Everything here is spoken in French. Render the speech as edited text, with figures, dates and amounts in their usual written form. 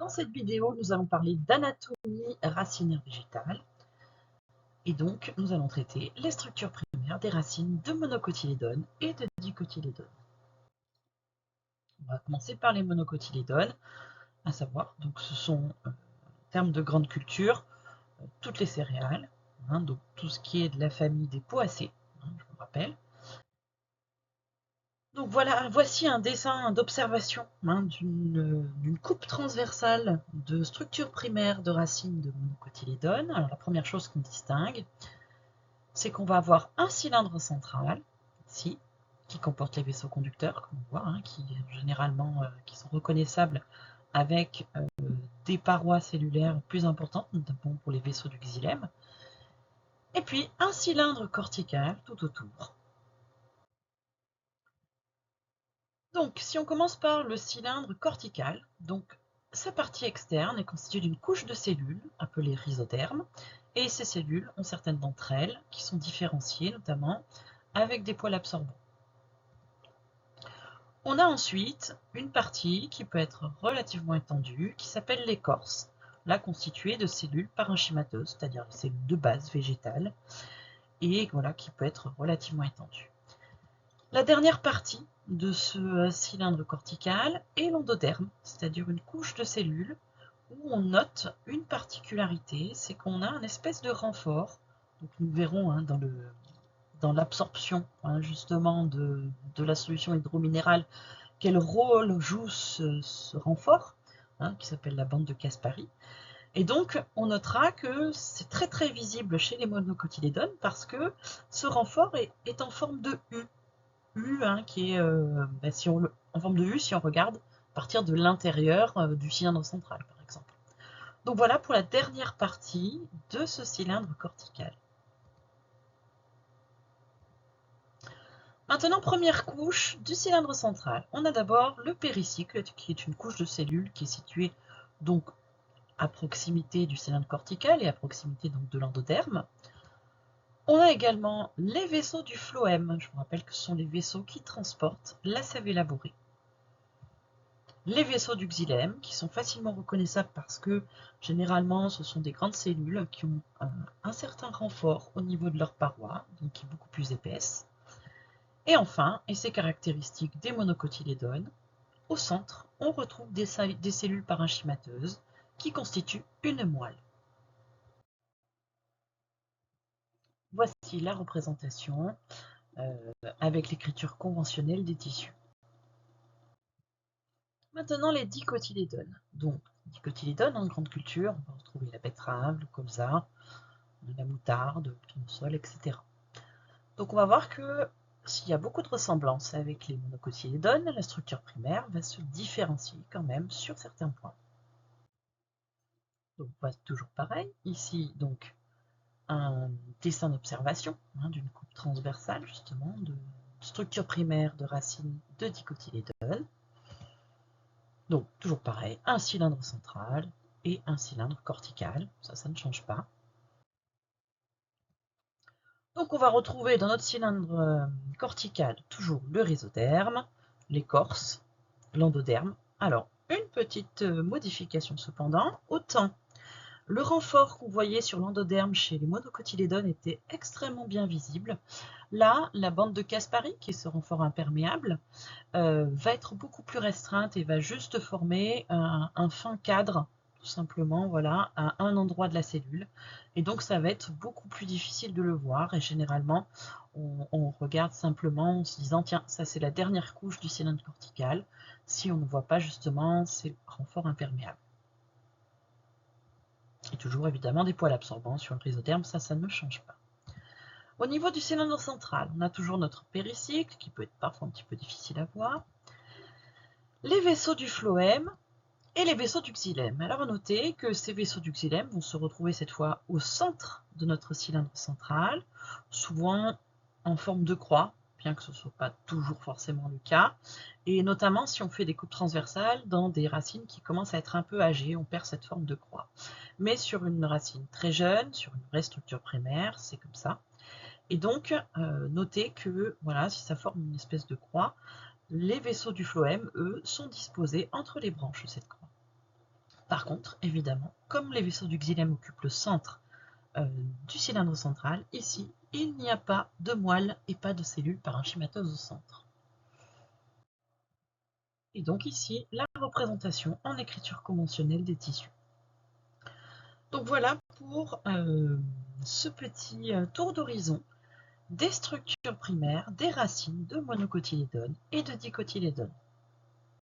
Dans cette vidéo, nous allons parler d'anatomie racinaire végétale. Et donc, nous allons traiter les structures primaires des racines de monocotylédones et de dicotylédones. On va commencer par les monocotylédones, à savoir, donc ce sont, en termes de grande culture, toutes les céréales, donc tout ce qui est de la famille des poacées, je vous rappelle. Donc voilà, voici un dessin d'observation d'une coupe transversale de structures primaires de racines de monocotylédones. Alors la première chose qu'on distingue, c'est qu'on va avoir un cylindre central, ici, qui comporte les vaisseaux conducteurs, comme on voit, qui généralement qui sont reconnaissables avec des parois cellulaires plus importantes, notamment pour les vaisseaux du xylème. Et puis un cylindre cortical tout autour. Donc, si on commence par le cylindre cortical, donc sa partie externe est constituée d'une couche de cellules, appelées rhizodermes, et ces cellules ont certaines d'entre elles qui sont différenciées, notamment avec des poils absorbants. On a ensuite une partie qui peut être relativement étendue, qui s'appelle l'écorce, là constituée de cellules parenchymateuses, c'est-à-dire des cellules de base végétale, et voilà, qui peut être relativement étendue. La dernière partie de ce cylindre cortical est l'endoderme, c'est-à-dire une couche de cellules où on note une particularité, c'est qu'on a une espèce de renfort. Donc nous verrons dans l'absorption justement de la solution hydrominérale quel rôle joue ce renfort, qui s'appelle la bande de Caspary. Et donc, on notera que c'est très très visible chez les monocotylédones parce que ce renfort est en forme de U. U, qui est en forme de U si on regarde à partir de l'intérieur du cylindre central, par exemple. Donc voilà pour la dernière partie de ce cylindre cortical. Maintenant, première couche du cylindre central. On a d'abord le péricycle, qui est une couche de cellules qui est située donc à proximité du cylindre cortical et à proximité donc de l'endoderme. On a également les vaisseaux du phloème. Je vous rappelle que ce sont les vaisseaux qui transportent la sève élaborée. Les vaisseaux du xylème, qui sont facilement reconnaissables parce que généralement ce sont des grandes cellules qui ont un certain renfort au niveau de leur paroi, donc qui est beaucoup plus épaisse. Et enfin, et c'est caractéristique des monocotylédones, au centre, on retrouve des cellules parenchymateuses qui constituent une moelle. Voici la représentation avec l'écriture conventionnelle des tissus. Maintenant, les dicotylédones. Donc, dicotylédones en grande culture, on va retrouver la betterave, le colza, la moutarde, le tournesol, etc. Donc, on va voir que s'il y a beaucoup de ressemblances avec les monocotylédones, la structure primaire va se différencier quand même sur certains points. Donc, on voit toujours pareil. Ici, donc, un dessin d'observation d'une coupe transversale, justement, de structure primaire de racines de dicotylédones. Donc, toujours pareil, un cylindre central et un cylindre cortical, ça ne change pas. Donc, on va retrouver dans notre cylindre cortical toujours le rhizoderme, l'écorce, l'endoderme. Alors, une petite modification cependant, autant le renfort qu'on voyait sur l'endoderme chez les monocotylédones était extrêmement bien visible. Là, la bande de Caspary, qui est ce renfort imperméable, va être beaucoup plus restreinte et va juste former un fin cadre, tout simplement, voilà, à un endroit de la cellule. Et donc, ça va être beaucoup plus difficile de le voir. Et généralement, on regarde simplement en se disant, tiens, ça c'est la dernière couche du cylindre cortical, si on ne voit pas justement ces renforts imperméables. Et toujours évidemment des poils absorbants sur le rhizoderme, ça ne change pas. Au niveau du cylindre central, on a toujours notre péricycle, qui peut être parfois un petit peu difficile à voir, les vaisseaux du phloème et les vaisseaux du xylème. Alors à noter que ces vaisseaux du xylème vont se retrouver cette fois au centre de notre cylindre central, souvent en forme de croix, bien que ce ne soit pas toujours forcément le cas, et notamment si on fait des coupes transversales dans des racines qui commencent à être un peu âgées, on perd cette forme de croix. Mais sur une racine très jeune, sur une vraie structure primaire, c'est comme ça. Et donc, notez que voilà, si ça forme une espèce de croix, les vaisseaux du phloème, eux, sont disposés entre les branches de cette croix. Par contre, évidemment, comme les vaisseaux du xylème occupent le centre du cylindre central, ici, il n'y a pas de moelle et pas de cellules parenchymateuses au centre. Et donc ici, la représentation en écriture conventionnelle des tissus. Donc voilà pour ce petit tour d'horizon des structures primaires, des racines de monocotylédones et de dicotylédones.